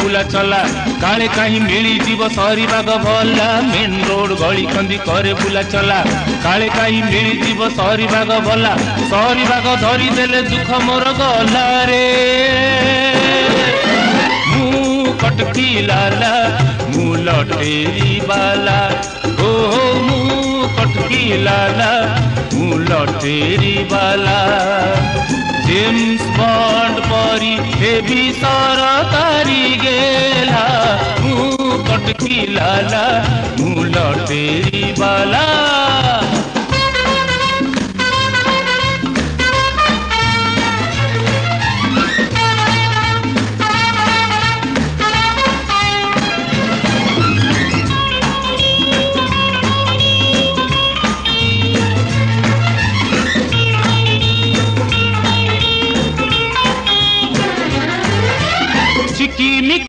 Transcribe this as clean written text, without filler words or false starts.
बुला चला काले कहीं मिली जीव सरी बाग भला मेन रोड गली कंदी करे बुला चला काले कहीं मिली जीव सरी बाग भला सरी बाग धरी देले दुख मोर गला रे मु कटकी लाला मु लटेरी बाला ओ मु कटकी लाला मु लटेरी बाला जेम्स बॉन्ड परी हेबी सरकारी गेला मु कटकी लाला मु लटेरी बाला।